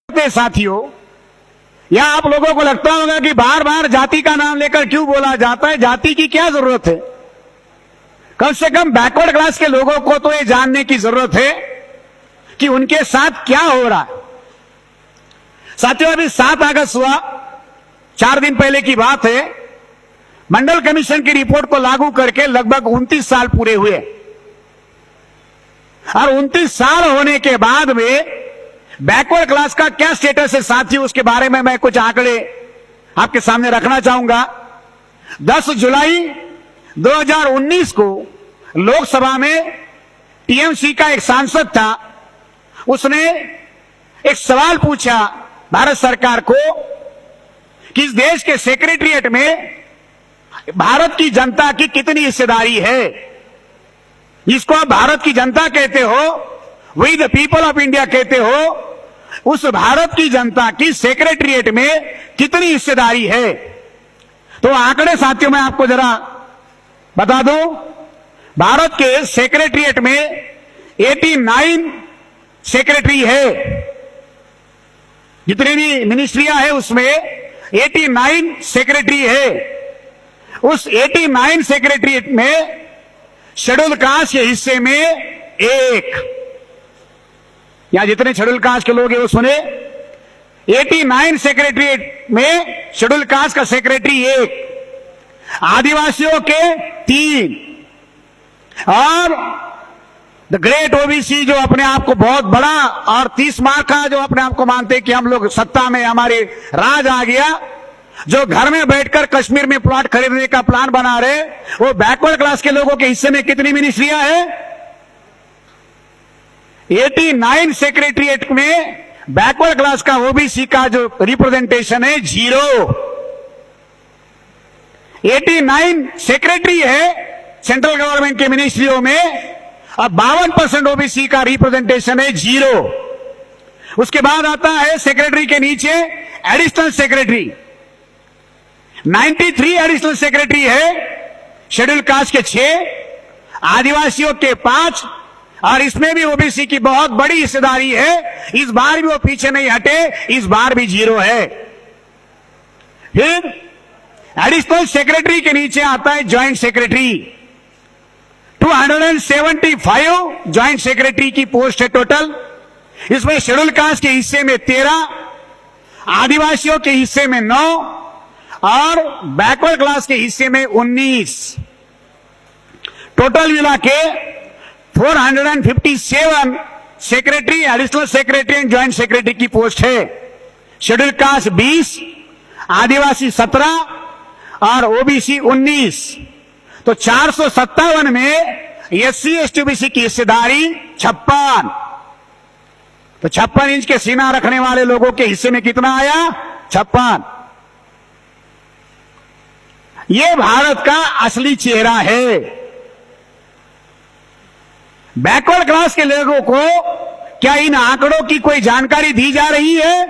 साथियों, या आप लोगों को लगता होगा कि बार बार जाति का नाम लेकर क्यों बोला जाता है? जाति की क्या जरूरत है? कम से कम बैकवर्ड क्लास के लोगों को तो ये जानने की जरूरत है कि उनके साथ क्या हो रहा है। साथियों, अभी 7 अगस्त हुआ, 4 दिन पहले की बात है। मंडल कमीशन की रिपोर्ट को लागू करके लगभग 29 साल पूरे हुए, और 29 साल होने के बाद में बैकवर्ड क्लास का क्या स्टेटस है साथियों, उसके बारे में मैं कुछ आंकड़े आपके सामने रखना चाहूंगा। 10 जुलाई 2019 को लोकसभा में टीएमसी का एक सांसद था, उसने एक सवाल पूछा भारत सरकार को कि इस देश के सेक्रेटरीट में भारत की जनता की कितनी हिस्सेदारी है। जिसको आप भारत की जनता कहते हो, we the people of India कहते हो, उस भारत की जनता की सेक्रेटरीट में कितनी हिस्सेदारी है। तो आंकड़े साथियों मैं आपको जरा बता दूं, भारत के सेक्रेटरीट में 89 सेक्रेटरी है। जितनी भी मिनिस्ट्रियां है उसमें 89 सेक्रेटरी है। उस 89 सेक्रेटरीट में शेड्यूल कास्ट के हिस्से में 1, यहां जितने शेड्यूल कास्ट के लोग हैं वो सुने, 89 सेक्रेटरीट में शेड्यूल कास्ट का सेक्रेटरी 1, आदिवासियों के 3, और द ग्रेट ओबीसी जो अपने आप को बहुत बड़ा और 30 मार्क का जो अपने आप को मानते कि हम लोग सत्ता में, हमारे राज आ गया, जो घर में बैठकर कश्मीर में प्लॉट खरीदने का प्लान बना रहे, वो बैकवर्ड क्लास के लोगों के हिस्से में कितनी मिनिस्ट्रियां हैं? 89 सेक्रेटरीट में बैकवर्ड क्लास का ओबीसी का जो रिप्रेजेंटेशन है 0। 89 सेक्रेटरी है सेंट्रल गवर्नमेंट के मिनिस्ट्रियों में, और 52% ओबीसी का रिप्रेजेंटेशन है 0। उसके बाद आता है सेक्रेटरी के नीचे एडिशनल सेक्रेटरी, 93 एडिशनल सेक्रेटरी है, शेड्यूल कास्ट के 6, आदिवासियों के 5, और इसमें भी ओबीसी की बहुत बड़ी हिस्सेदारी है। इस बार भी वो पीछे नहीं हटे, इस बार भी 0 है। फिर एडिशनल सेक्रेटरी के नीचे आता है ज्वाइंट सेक्रेटरी, 275 ज्वाइंट सेक्रेटरी की पोस्ट है टोटल। इसमें शेड्यूल कास्ट के हिस्से में 13, आदिवासियों के हिस्से में 9, और बैकवर्ड क्लास के हिस्से में 19। टोटल मिला के 457 secretary, additional secretary and joint secretary की पोस्ट है। शेड्यूल कास्ट 20, आदिवासी 17 और ओबीसी 19। तो 457 में एससी एसटी ओबीसी की हिस्सेदारी 56। तो 56 इंच के सीना रखने वाले लोगों के हिस्से में कितना आया? 56। ये भारत का असली चेहरा है। बैकवर्ड क्लास के लोगों को क्या इन आंकड़ों की कोई जानकारी दी जा रही है?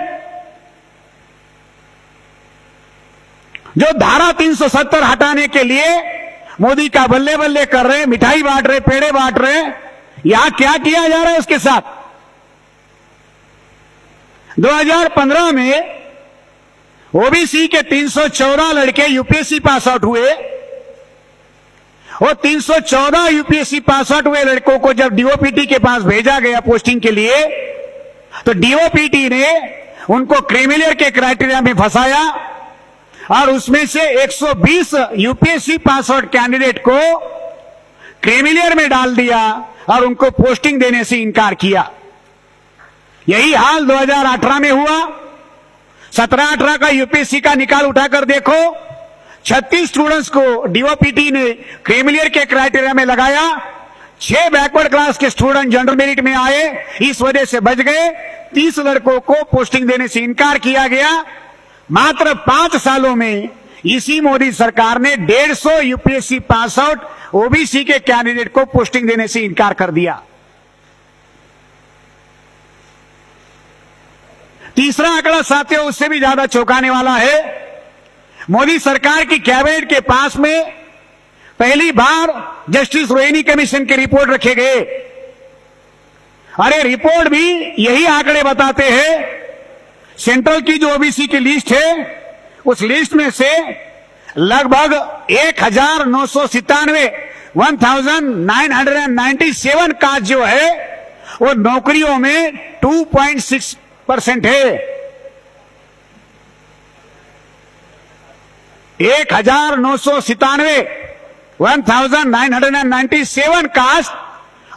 जो धारा 370 हटाने के लिए मोदी का बल्ले बल्ले कर रहे, मिठाई बांट रहे, पेड़े बांट रहे, यहां क्या किया जा रहा है उसके साथ? 2015 में ओबीसी के 314 लड़के यूपीएससी पास आउट हुए, और 314 यूपीएससी पास आउट हुए लड़कों को जब डीओपीटी के पास भेजा गया पोस्टिंग के लिए, तो डीओपीटी ने उनको क्रीमिलियर के क्राइटेरिया में फंसाया, और उसमें से 120 यूपीएससी पास आउट कैंडिडेट को क्रीमिलियर में डाल दिया और उनको पोस्टिंग देने से इनकार किया। यही हाल 2018 में हुआ। 17-18 का यूपीएससी का निकाल उठाकर देखो, 36 स्टूडेंट्स को डीओपीटी ने क्रीमिलियर के क्राइटेरिया में लगाया, 6 बैकवर्ड क्लास के स्टूडेंट जनरल मेरिट में आए, इस वजह से बच गए। 30 लड़कों को पोस्टिंग देने से इनकार किया गया। मात्र 5 सालों में इसी मोदी सरकार ने 150 यूपीएससी पास आउट ओबीसी के कैंडिडेट को पोस्टिंग देने से इनकार कर दिया। तीसरा आंकड़ा साथियों उससे भी ज्यादा चौंकाने वाला है। मोदी सरकार की कैबिनेट के पास में पहली बार जस्टिस रोहिणी कमीशन की रिपोर्ट रखे गए, और ये रिपोर्ट भी यही आंकड़े बताते हैं सेंट्रल की जो ओबीसी की लिस्ट है, उस लिस्ट में से लगभग 1997 कास्ट जो है वो नौकरियों में 2.6% है। 1997 कास्ट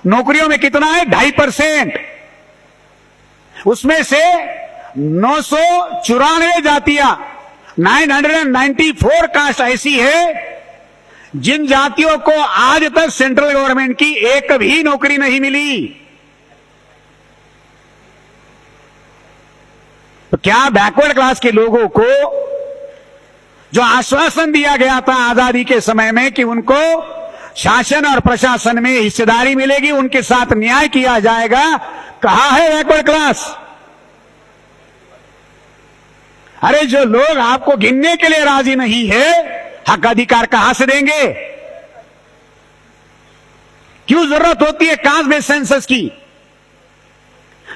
नौकरियों में कितना है? 2.5%। उसमें से 994 जातियां 994 कास्ट ऐसी है जिन जातियों को आज तक सेंट्रल गवर्नमेंट की एक भी नौकरी नहीं मिली। तो क्या बैकवर्ड क्लास के लोगों को जो आश्वासन दिया गया था आजादी के समय में कि उनको शासन और प्रशासन में हिस्सेदारी मिलेगी, उनके साथ न्याय किया जाएगा, कहां है बैकवर्ड क्लास? अरे जो लोग आपको गिनने के लिए राजी नहीं है, हक अधिकार कहां से देंगे? क्यों जरूरत होती है कास्ट बेस्ड सेंसस की?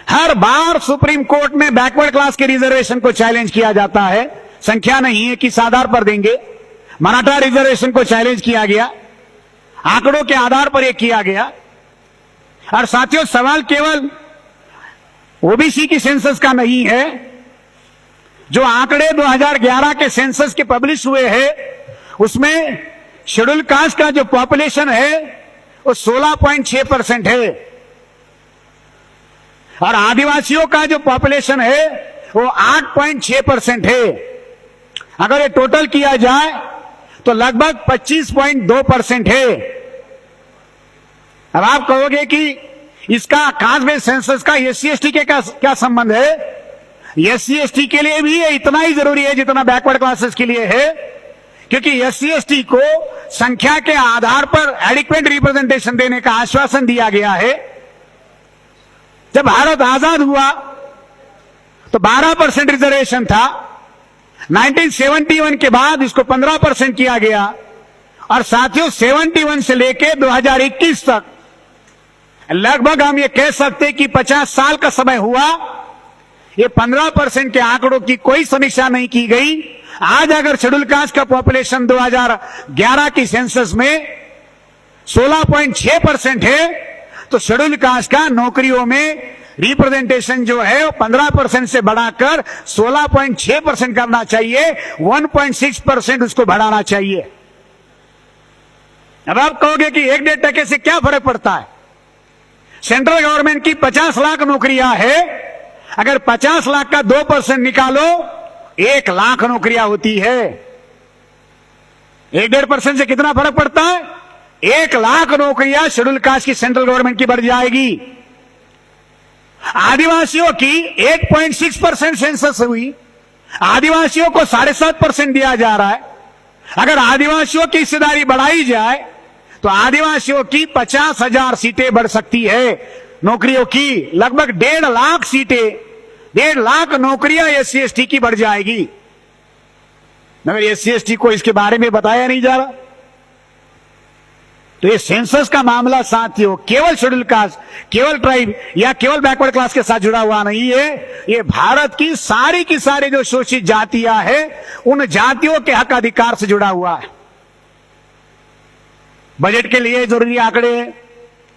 हर बार सुप्रीम कोर्ट में बैकवर्ड क्लास के रिजर्वेशन को चैलेंज किया जाता है, संख्या नहीं है किस आधार पर देंगे। मराठा रिजर्वेशन को चैलेंज किया गया, आंकड़ों के आधार पर यह किया गया। और साथियों, सवाल केवल ओबीसी की सेंसस का नहीं है। जो आंकड़े 2011 के सेंसस के पब्लिश हुए हैं, उसमें शेड्यूल कास्ट का जो पॉपुलेशन है वो 16.6% है और आदिवासियों का जो पॉपुलेशन है वो 8.6% है। अगर ये टोटल किया जाए तो लगभग 25.2% है। अब आप कहोगे कि इसका कास्ट बेस्ड सेंसस का SC/ST के क्या संबंध है? SC/ST के लिए भी ये इतना ही जरूरी है जितना बैकवर्ड क्लासेस के लिए है, क्योंकि SC/ST को संख्या के आधार पर एडिक्वेट रिप्रेजेंटेशन देने का आश्वासन दिया गया है। जब भारत आजाद हुआ तो 12% रिजर्वेशन था। 1971 के बाद इसको 15% किया गया और साथियों 71 से लेके 2021 तक लगभग हम ये कह सकते कि 50 साल का समय हुआ। ये 15% के आंकड़ों की कोई समीक्षा नहीं की गई। आज अगर शेड्यूल कास्ट का पॉपुलेशन 2011 की सेंसस में 16.6% है तो शेड्यूल कास्ट का नौकरियों में रिप्रेजेंटेशन जो है 15% से बढ़ाकर 16.6% करना चाहिए, 1.6% उसको बढ़ाना चाहिए। अब आप कहोगे कि 1-1.5% से क्या फर्क पड़ता है? सेंट्रल गवर्नमेंट की 50 लाख नौकरियां है, अगर 50 लाख का 2% निकालो 1 लाख नौकरियां होती है। 1-1.5% से कितना फर्क पड़ता है? 1 लाख नौकरियां शेड्यूल कास्ट की सेंट्रल गवर्नमेंट की बढ़ जाएगी। आदिवासियों की 8.6% सेंसस हुई, आदिवासियों को 7.5% दिया जा रहा है। अगर आदिवासियों की हिस्सेदारी बढ़ाई जाए तो आदिवासियों की 50,000 सीटें बढ़ सकती है नौकरियों की। लगभग 1.5 लाख सीटें, 1.5 लाख नौकरियां SC/ST की बढ़ जाएगी। मगर SC/ST को इसके बारे में बताया नहीं जा रहा। तो ये सेंसस का मामला साथियों केवल शेड्यूल कास्ट, केवल ट्राइब या केवल बैकवर्ड क्लास के साथ जुड़ा हुआ नहीं है। ये भारत की सारी जो शोषित जातियां हैं, उन जातियों के हक अधिकार से जुड़ा हुआ है। बजट के लिए जरूरी आंकड़े,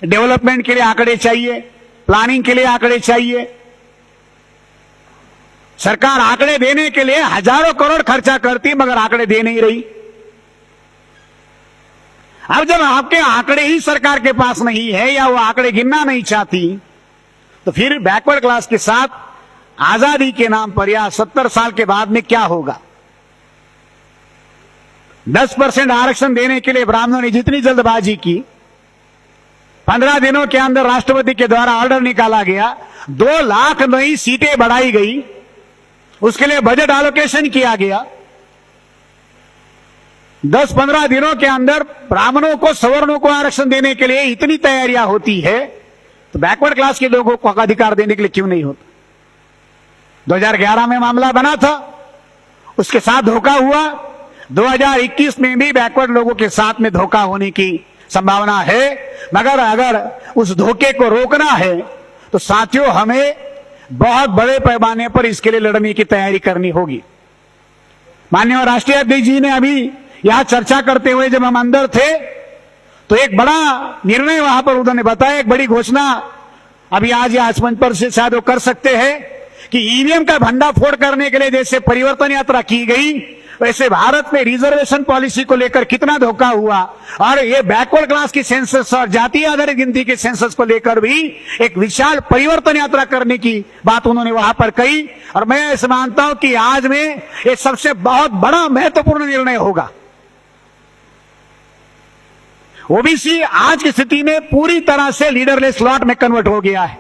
डेवलपमेंट के लिए आंकड़े चाहिए, प्लानिंग के लिए आंकड़े चाहिए। सरकार आंकड़े देने के लिए हजारों करोड़ खर्चा करती मगर आंकड़े दे नहीं रही। अब जब आपके आंकड़े ही सरकार के पास नहीं है या वो आंकड़े गिनना नहीं चाहती, तो फिर बैकवर्ड क्लास के साथ आजादी के नाम पर या 70 साल के बाद में क्या होगा? 10% आरक्षण देने के लिए ब्राह्मणों ने जितनी जल्दबाजी की, 15 दिनों के अंदर राष्ट्रपति के द्वारा ऑर्डर निकाला गया, 2 लाख नई सीटें बढ़ाई गई, उसके लिए बजट एलोकेशन किया गया। 10-15 दिनों के अंदर ब्राह्मणों को, सवर्णों को आरक्षण देने के लिए इतनी तैयारियां होती है, तो बैकवर्ड क्लास के लोगों को अधिकार देने के लिए क्यों नहीं होता? 2011 में मामला बना था, उसके साथ धोखा हुआ। 2021 में भी बैकवर्ड लोगों के साथ में धोखा होने की संभावना है। मगर अगर उस धोखे को रोकना है तो साथियों हमें बहुत बड़े पैमाने पर इसके लिए लड़ने की तैयारी करनी होगी। माननीय राष्ट्रीय अध्यक्ष जी ने अभी यहां चर्चा करते हुए जब हम अंदर थे तो एक बड़ा निर्णय वहां पर उन्होंने बताया, एक बड़ी घोषणा अभी आज या आज मंच पर से शायद वो कर सकते हैं कि ईवीएम का भंडाफोड़ करने के लिए जैसे परिवर्तन यात्रा की गई, वैसे भारत में रिजर्वेशन पॉलिसी को लेकर कितना धोखा हुआ और ये बैकवर्ड क्लास की सेंसस और जातीय आधारित गिनती के सेंसस को लेकर भी एक विशाल परिवर्तन यात्रा करने की बात उन्होंने वहां पर कही। और मैं ऐसे मानता हूं कि आज में ये सबसे बहुत बड़ा महत्वपूर्ण निर्णय होगा। ओबीसी आज की स्थिति में पूरी तरह से लीडरलेस स्लॉट में कन्वर्ट हो गया है।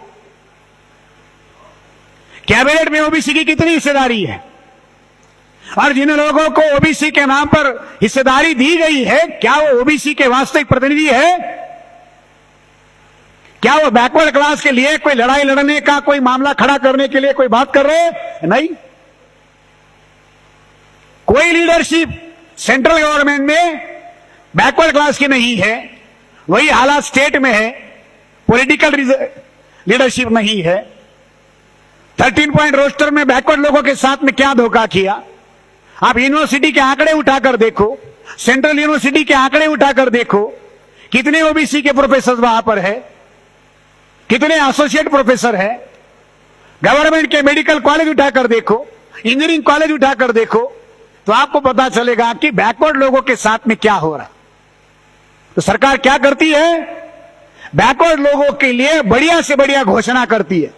कैबिनेट में ओबीसी की कितनी हिस्सेदारी है और जिन लोगों को ओबीसी के नाम पर हिस्सेदारी दी गई है, क्या वो ओबीसी के वास्तविक प्रतिनिधि है? क्या वो बैकवर्ड क्लास के लिए कोई लड़ाई लड़ने का, कोई मामला खड़ा करने के लिए कोई बात कर रहे हैं? नहीं। कोई लीडरशिप सेंट्रल गवर्नमेंट में बैकवर्ड क्लास की नहीं है। वही हालात स्टेट में है, पॉलिटिकल लीडरशिप नहीं है। 13 पॉइंट रोस्टर में बैकवर्ड लोगों के साथ में क्या धोखा किया। आप यूनिवर्सिटी के आंकड़े उठाकर देखो, सेंट्रल यूनिवर्सिटी के आंकड़े उठाकर देखो, कितने ओबीसी के प्रोफेसर वहां पर है, कितने एसोसिएट प्रोफेसर है। गवर्नमेंट के मेडिकल कॉलेज उठाकर देखो, इंजीनियरिंग कॉलेज उठाकर देखो, तो आपको पता चलेगा कि बैकवर्ड लोगों के साथ में क्या हो रहा। तो सरकार क्या करती है, बैकवर्ड लोगों के लिए बढ़िया से बढ़िया घोषणा करती है।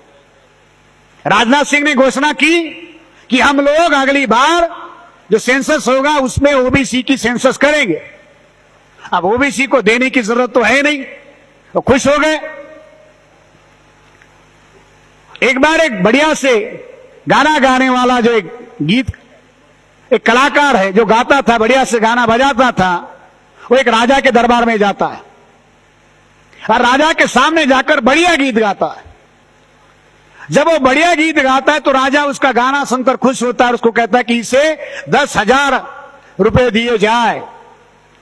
राजनाथ सिंह ने घोषणा की कि हम लोग अगली बार जो सेंसस होगा उसमें ओबीसी की सेंसस करेंगे। अब ओबीसी को देने की जरूरत तो है नहीं, तो खुश हो गए। एक बार एक बढ़िया से गाना गाने वाला जो एक कलाकार है जो गाता था, बढ़िया से गाना बजाता था, वो एक राजा के दरबार में जाता है और राजा के सामने जाकर बढ़िया गीत गाता है। जब वो बढ़िया गीत गाता है तो राजा उसका गाना सुनकर खुश होता है और उसको कहता है कि इसे 10,000 रुपए दिए जाए।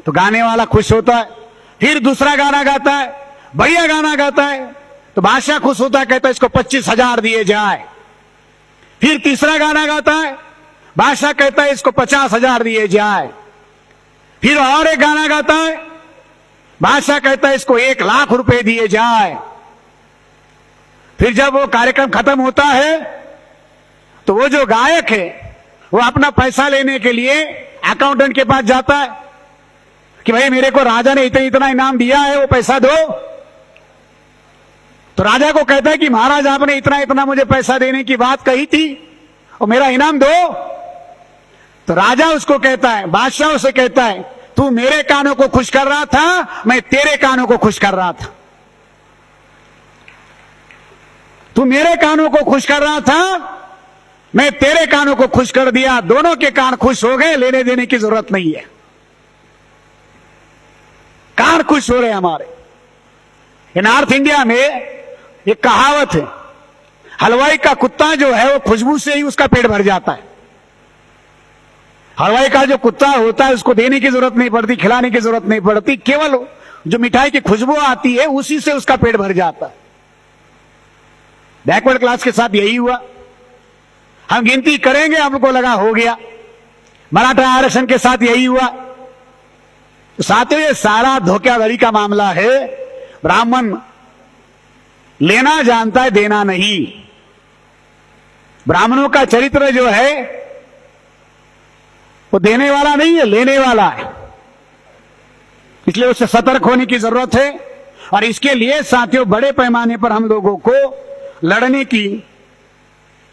तो गाने वाला खुश होता है। फिर दूसरा गाना गाता है, बढ़िया गाना गाता है, तो बादशाह खुश होता है, कहता है इसको 25,000 दिए जाए। फिर तीसरा गाना गाता है, बादशाह कहता है इसको 50,000 दिए जाए। फिर और एक गाना गाता है, बादशाह कहता है इसको 1,00,000 रुपए दिए जाए। फिर जब वो कार्यक्रम खत्म होता है तो वो जो गायक है वो अपना पैसा लेने के लिए अकाउंटेंट के पास जाता है कि भाई मेरे को राजा ने इतना इतना इनाम दिया है, वो पैसा दो। तो राजा को कहता है कि महाराज आपने इतना इतना मुझे पैसा देने की बात कही थी और मेरा इनाम दो। तो राजा उसको कहता है, बादशाह उसे कहता है, तू मेरे कानों को खुश कर रहा था, मैं तेरे कानों को खुश कर रहा था। तू मेरे कानों को खुश कर रहा था, मैं तेरे कानों को खुश कर दिया, दोनों के कान खुश हो गए, लेने देने की जरूरत नहीं है। कान खुश हो रहे हमारे। नॉर्थ इंडिया में एक कहावत है, हलवाई का कुत्ता जो है वो खुशबू से ही उसका पेट भर जाता है। हलवाई का जो कुत्ता होता है उसको देने की जरूरत नहीं पड़ती, खिलाने की जरूरत नहीं पड़ती, केवल जो मिठाई की खुशबू आती है उसी से उसका पेट भर जाता है। बैकवर्ड क्लास के साथ यही हुआ। हम गिनती करेंगे, हमको लगा हो गया। मराठा आरक्षण के साथ यही हुआ। तो साथियों ये सारा धोखाधड़ी का मामला है। ब्राह्मण लेना जानता है, देना नहीं। ब्राह्मणों का चरित्र जो है वो देने वाला नहीं है, लेने वाला है। इसलिए उससे सतर्क होने की जरूरत है और इसके लिए साथियों बड़े पैमाने पर हम लोगों को लड़ने की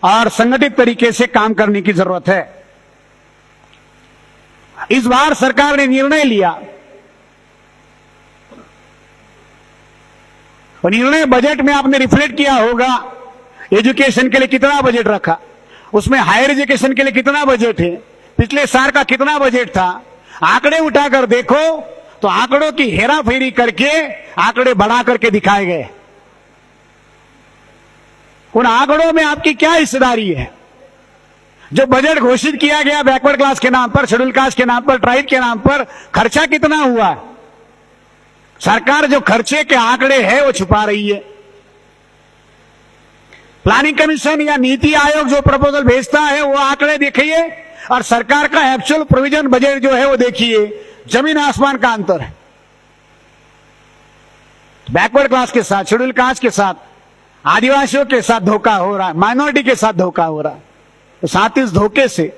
और संगठित तरीके से काम करने की जरूरत है। इस बार सरकार ने निर्णय लिया और निर्णय बजट में आपने रिफ्लेक्ट किया होगा। एजुकेशन के लिए कितना बजट रखा, उसमें हायर एजुकेशन के लिए कितना बजट है, पिछले साल का कितना बजट था। आंकड़े उठाकर देखो तो आंकड़ों की हेरा फेरी करके आंकड़े बढ़ा करके दिखाए गए। उन आंकड़ों में आपकी क्या हिस्सेदारी है? जो बजट घोषित किया गया बैकवर्ड क्लास के नाम पर, शेड्यूल कास्ट के नाम पर, ट्राइब के नाम पर, खर्चा कितना हुआ? सरकार जो खर्चे के आंकड़े हैं वो छुपा रही है। प्लानिंग कमीशन या नीति आयोग जो प्रपोजल भेजता है वो आंकड़े देखिए और सरकार का एक्चुअल प्रोविजन बजट जो है वो देखिए, जमीन आसमान का अंतर है। बैकवर्ड क्लास के साथ, शेड्यूल कास्ट के साथ, आदिवासियों के साथ धोखा हो रहा है, माइनॉरिटी के साथ धोखा हो रहा है। तो साथ इस धोखे से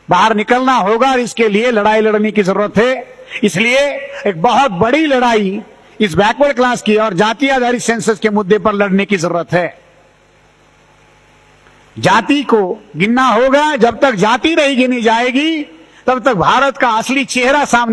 बाहर निकलना होगा और इसके लिए लड़ाई लड़ने की जरूरत है। इसलिए एक बहुत बड़ी लड़ाई इस बैकवर्ड क्लास की और जाति आधारित सेंसस के मुद्दे पर लड़ने की जरूरत है। जाति को गिनना होगा, जब तक जाति नहीं गिनी जाएगी तब तक भारत का असली चेहरा सामने